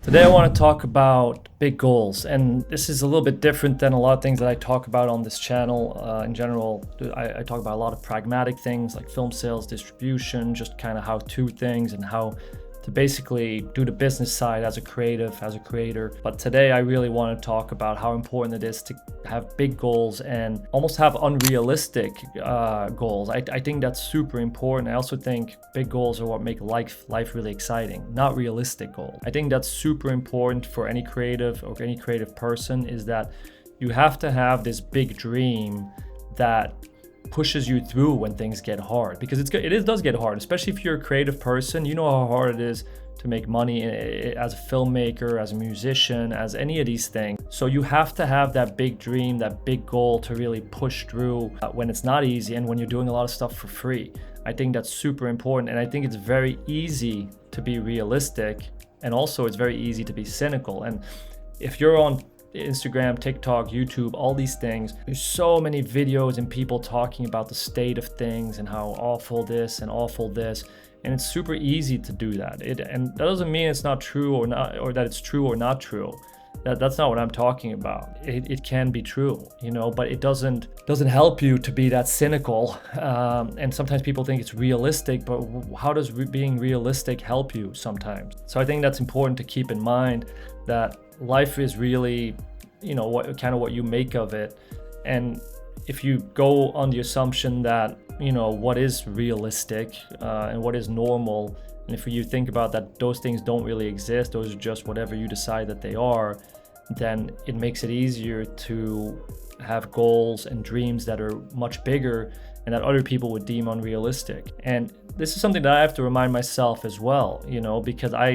Today I want to talk about big goals, and this is a little bit different than a lot of things that I talk about on this channel. In general, I talk about a lot of pragmatic things like film sales, distribution, just kind of how-to things and how to basically do the business side as a creative, as a creator. But today I really want to talk about how important it is to have big goals and almost have unrealistic goals. I think that's super important. I also think big goals are what make life really exciting, not realistic goals. I think that's super important for any creative or any creative person, is that you have to have this big dream that pushes you through when things get hard, because it does get hard, especially if you're a creative person. You know how hard it is to make money as a filmmaker, as a musician, as any of these things. So you have to have that big dream, that big goal to really push through when it's not easy and when you're doing a lot of stuff for free. I think that's super important, and I think it's very easy to be realistic, and also it's very easy to be cynical. And if you're on Instagram, TikTok, YouTube, all these things, there's so many videos and people talking about the state of things and how awful this and awful this, and it's super easy to do that. And that doesn't mean it's not true or not, or that it's true or not true. That's not what I'm talking about. It can be true, but it doesn't help you to be that cynical. And sometimes people think it's realistic, but how does being realistic help you sometimes? So I think that's important to keep in mind, that life is really, what you make of it. And if you go on the assumption that, what is realistic and what is normal, and if you think about that, those things don't really exist, those are just whatever you decide that they are, then it makes it easier to have goals and dreams that are much bigger and that other people would deem unrealistic. And this is something that I have to remind myself as well, because I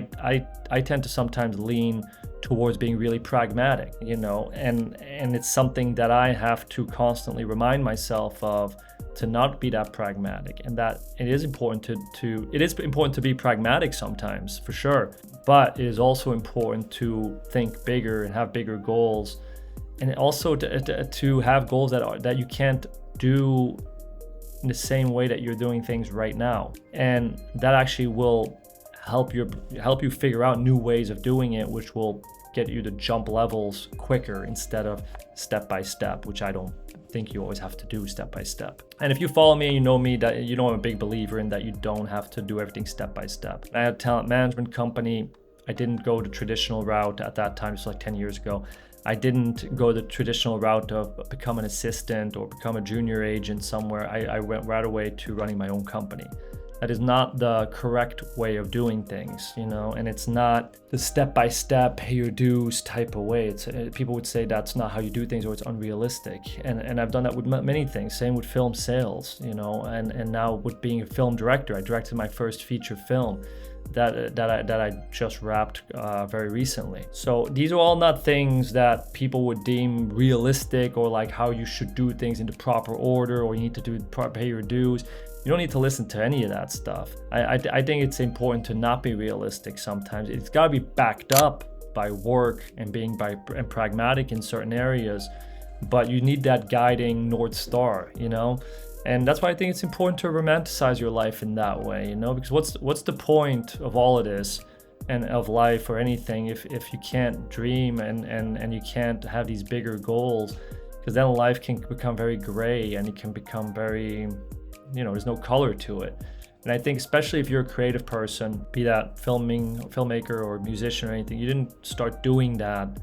tend to sometimes lean towards being really pragmatic, and it's something that I have to constantly remind myself of, to not be that pragmatic, and that it is important to be pragmatic sometimes, for sure, but it is also important to think bigger and have bigger goals, and also to have goals that you can't do in the same way that you're doing things right now, and that actually will help you figure out new ways of doing it, which will get you to jump levels quicker instead of step by step, which I don't think you always have to do step by step. And if you follow me and you know me, that I'm a big believer in that you don't have to do everything step by step. I had a talent management company. I didn't go the traditional route at that time, so like 10 years ago. I didn't go the traditional route of become an assistant or become a junior agent somewhere. I went right away to running my own company. That is not the correct way of doing things, and it's not the step-by-step, pay your dues type of way. People would say that's not how you do things, or it's unrealistic. And I've done that with many things. Same with film sales, and now with being a film director. I directed my first feature film that I just wrapped very recently. So these are all not things that people would deem realistic, or like how you should do things in the proper order, or you need to pay your dues. You don't need to listen to any of that stuff. I think it's important to not be realistic sometimes. It's got to be backed up by work and being pragmatic in certain areas, but you need that guiding North Star, And that's why I think it's important to romanticize your life in that way, because what's the point of all of this and of life or anything if you can't dream and you can't have these bigger goals, because then life can become very gray and it can become very, there's no color to it. And I think especially if you're a creative person, be that filmmaker or musician or anything, you didn't start doing that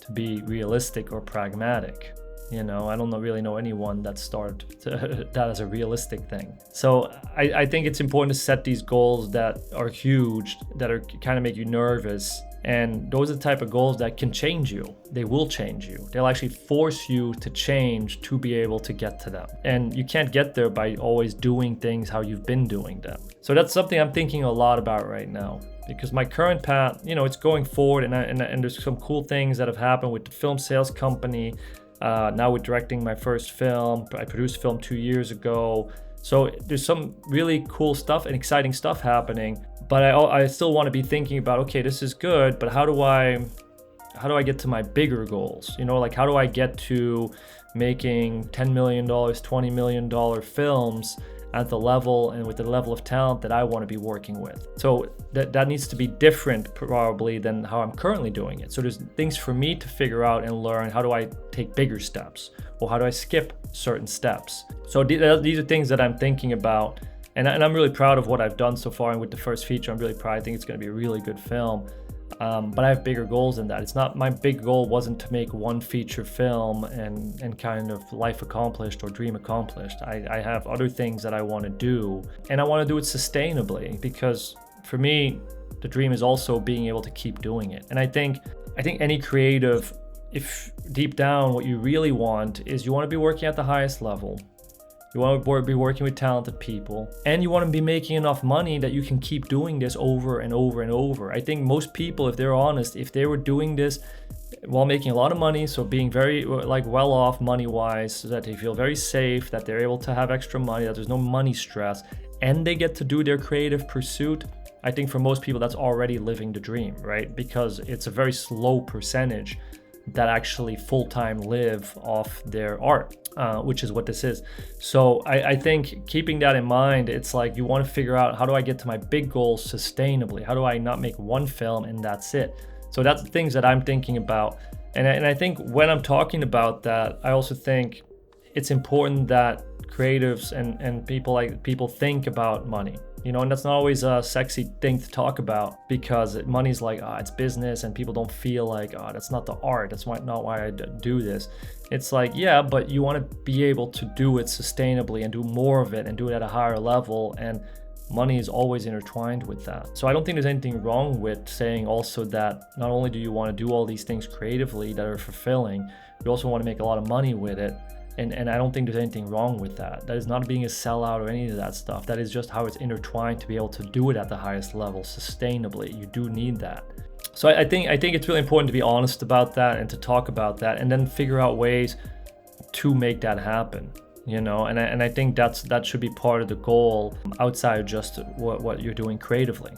to be realistic or pragmatic. I don't really know anyone that started that as a realistic thing. So I think it's important to set these goals that are huge, that are kind of make you nervous. And those are the type of goals that can change you. They will change you. They'll actually force you to change to be able to get to them. And you can't get there by always doing things how you've been doing them. So that's something I'm thinking a lot about right now, because my current path, it's going forward, and there's some cool things that have happened with the film sales company. Now with directing my first film. I produced a film 2 years ago. So there's some really cool stuff and exciting stuff happening, but I still want to be thinking about, okay, this is good, but how do I get to my bigger goals? Like how do I get to making $10 million, $20 million films at the level and with the level of talent that I want to be working with. So that needs to be different probably than how I'm currently doing it. So there's things for me to figure out and learn. How do I take bigger steps, or how do I skip certain steps? So these are things that I'm thinking about, and I'm really proud of what I've done so far. And with the first feature, I'm really proud. I think it's going to be a really good film. But I have bigger goals than that. It's not, my big goal wasn't to make one feature film and kind of life accomplished or dream accomplished. I have other things that I want to do, and I want to do it sustainably, because for me, the dream is also being able to keep doing it. And I think any creative, if deep down what you really want is you want to be working at the highest level. You want to be working with talented people, and you want to be making enough money that you can keep doing this over and over and over. I think most people, if they're honest, if they were doing this while making a lot of money, so being very well off money-wise, so that they feel very safe, that they're able to have extra money, that there's no money stress, and they get to do their creative pursuit, I think for most people that's already living the dream, right? Because it's a very slow percentage that actually full-time live off their art, which is what this is. So I think keeping that in mind, it's like you want to figure out, how do I get to my big goals sustainably? How do I not make one film and that's it? So that's the things that I'm thinking about. And I think when I'm talking about that, I also think it's important that creatives and people think about money. And that's not always a sexy thing to talk about, because money's like, it's business, and people don't feel like, that's not the art. That's not why I do this. It's like, yeah, but you want to be able to do it sustainably and do more of it and do it at a higher level. And money is always intertwined with that. So I don't think there's anything wrong with saying also that not only do you want to do all these things creatively that are fulfilling, you also want to make a lot of money with it. And I don't think there's anything wrong with that. That is not being a sellout or any of that stuff. That is just how it's intertwined to be able to do it at the highest level sustainably. You do need that. So I think it's really important to be honest about that and to talk about that, and then figure out ways to make that happen. And I think that should be part of the goal outside of just what you're doing creatively,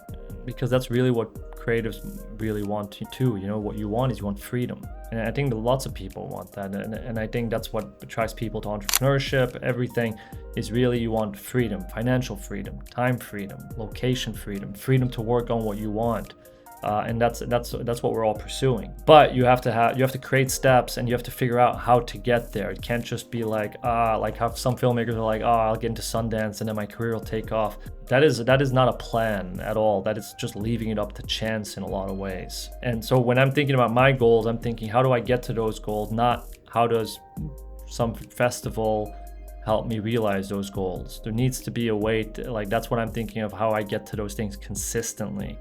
because that's really what creatives really want too. What you want is you want freedom. And I think that lots of people want that. And I think that's what attracts people to entrepreneurship. Everything is really, you want freedom, financial freedom, time freedom, location freedom, freedom to work on what you want. And that's what we're all pursuing. But you have to create steps, and you have to figure out how to get there. It can't just be like how some filmmakers are like, I'll get into Sundance and then my career will take off. That is not a plan at all. That is just leaving it up to chance in a lot of ways. And so when I'm thinking about my goals, I'm thinking, how do I get to those goals? Not how does some festival help me realize those goals. There needs to be a way to, that's what I'm thinking of, how I get to those things consistently.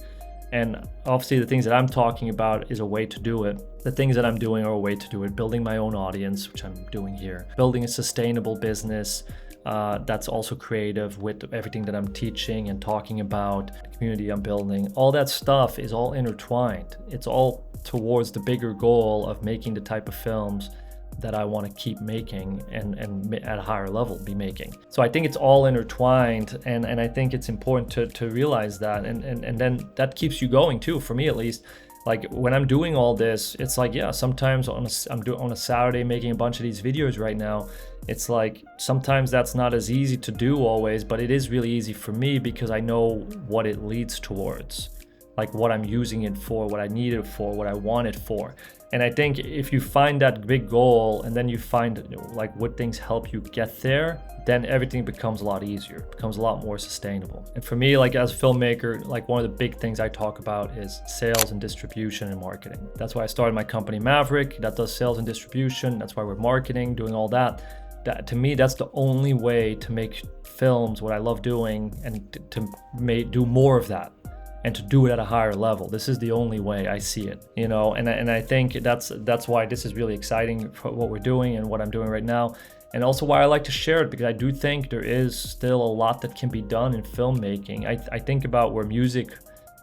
And obviously the things that I'm talking about is a way to do it. The things that I'm doing are a way to do it. Building my own audience, which I'm doing here. Building a sustainable business that's also creative, with everything that I'm teaching and talking about, the community I'm building. All that stuff is all intertwined. It's all towards the bigger goal of making the type of films that I want to keep making and at a higher level be making. So I think it's all intertwined, and I think it's important to realize that, and then that keeps you going too, for me at least. Like when I'm doing all this, it's like, yeah, sometimes on a Saturday making a bunch of these videos right now, it's like sometimes that's not as easy to do always, but it is really easy for me because I know what it leads towards, like what I'm using it for, what I need it for, what I want it for. And I think if you find that big goal and then you find like what things help you get there, then everything becomes a lot easier, becomes a lot more sustainable. And for me, like as a filmmaker, like one of the big things I talk about is sales and distribution and marketing. That's why I started my company Maverick, that does sales and distribution. That's why we're marketing, doing all that. That, to me, that's the only way to make films what I love doing, and to do more of that, and to do it at a higher level. This is the only way I see it, and I think that's why this is really exciting for what we're doing and what I'm doing right now, and also why I like to share it, because I do think there is still a lot that can be done in filmmaking. I think about where music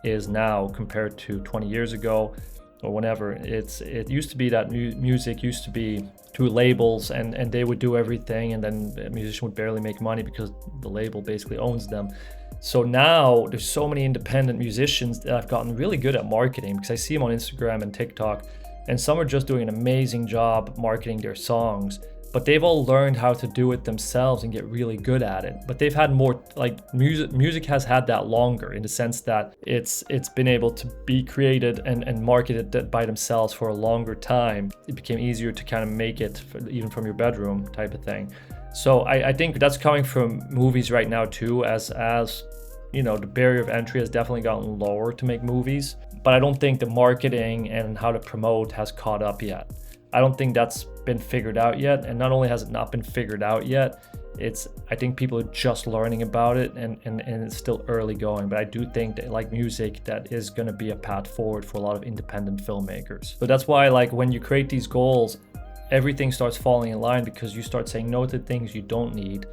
is now compared to 20 years ago or whenever. It used to be that music used to be through labels, and they would do everything, and then a musician would barely make money because the label basically owns them. So now there's so many independent musicians that have gotten really good at marketing, because I see them on Instagram and TikTok, and some are just doing an amazing job marketing their songs. but they've all learned how to do it themselves and get really good at it. But they've had more, like music has had that longer, in the sense that it's been able to be created and marketed by themselves for a longer time. It became easier to kind of make it even from your bedroom type of thing. So I think that's coming from movies right now too, as you know, the barrier of entry has definitely gotten lower to make movies, but I don't think the marketing and how to promote has caught up yet. I don't think that's been figured out yet. And not only has it not been figured out yet, I think people are just learning about it, and it's still early going. But I do think that, like music, that is going to be a path forward for a lot of independent filmmakers. So that's why, like, when you create these goals, everything starts falling in line, because you start saying no to things you don't need,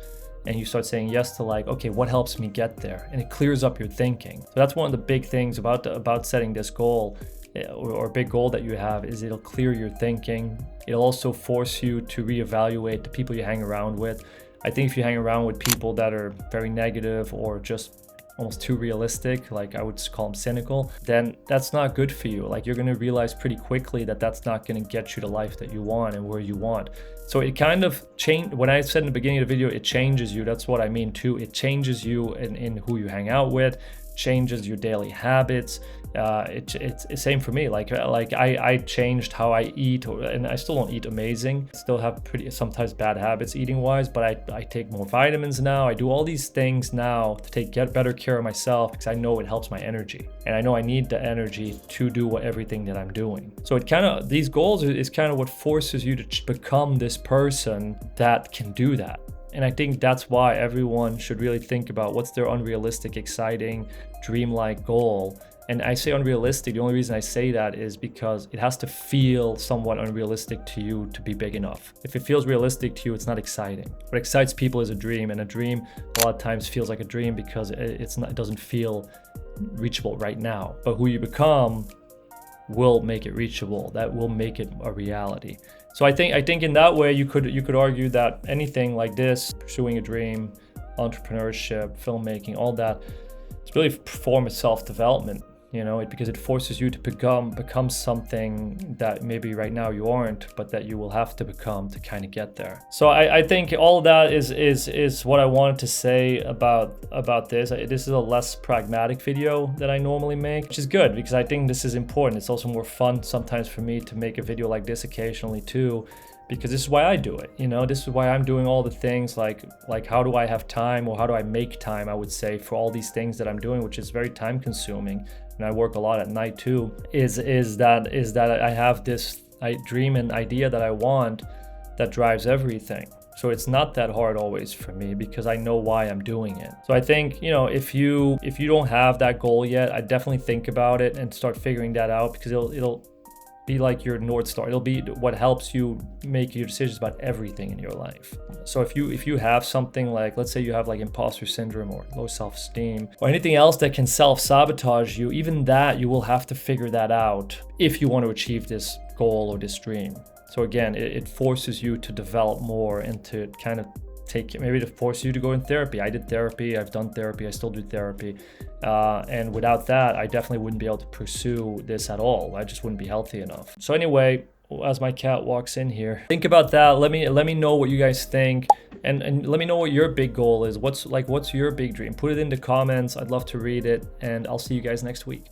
and you start saying yes to, like, okay, what helps me get there? And it clears up your thinking. So that's one of the big things about setting this goal, or a big goal that you have, is it'll clear your thinking. It'll also force you to reevaluate the people you hang around with. I think if you hang around with people that are very negative or just almost too realistic, like I would just call them cynical, then that's not good for you. Like, you're going to realize pretty quickly that that's not going to get you the life that you want and where you want. So it kind of changed. When I said in the beginning of the video, it changes you, that's what I mean too. It changes you in who you hang out with, changes your daily habits. It's the same for me. Like I changed how I eat, and I still don't eat amazing. Still have pretty sometimes bad habits eating wise, but I take more vitamins now. I do all these things now to get better care of myself, because I know it helps my energy, and I know I need the energy to do everything that I'm doing. So it kind of, these goals is kind of what forces you to become this person that can do that. And I think that's why everyone should really think about what's their unrealistic, exciting, dreamlike goal. And I say unrealistic, the only reason I say that is because it has to feel somewhat unrealistic to you to be big enough. If it feels realistic to you, it's not exciting. What excites people is a dream, and a dream a lot of times feels like a dream because it doesn't feel reachable right now. But who you become will make it reachable. That will make it a reality. So I think in that way you could argue that anything like this, pursuing a dream, entrepreneurship, filmmaking, all that, it's really a form of self-development, you know, because it forces you to become something that maybe right now you aren't, but that you will have to become to kind of get there. So I think all of that is what I wanted to say about this. This is a less pragmatic video than I normally make, which is good, because I think this is important. It's also more fun sometimes for me to make a video like this occasionally too, because this is why I do it. You know, this is why I'm doing all the things like how do I have time, or how do I make time, I would say, for all these things that I'm doing, which is very time consuming. And I work a lot at night too, is that I have this dream and idea that I want that drives everything. So it's not that hard always for me, because I know why I'm doing it. So I think, you know, if you don't have that goal yet, I definitely think about it and start figuring that out, because it'll be like your North Star. It'll be what helps you make your decisions about everything in your life. So if you have something like, let's say you have like imposter syndrome or low self-esteem or anything else that can self-sabotage you, even that, you will have to figure that out if you want to achieve this goal or this dream. So again, it forces you to develop more and to kind of maybe to force you to go in therapy. I did therapy, I've done therapy, I still do therapy. And without that, I definitely wouldn't be able to pursue this at all. I just wouldn't be healthy enough. So anyway, as my cat walks in here, think about that. Let me know what you guys think, and let me know what your big goal is. What's your big dream? Put it in the comments. I'd love to read it, and I'll see you guys next week.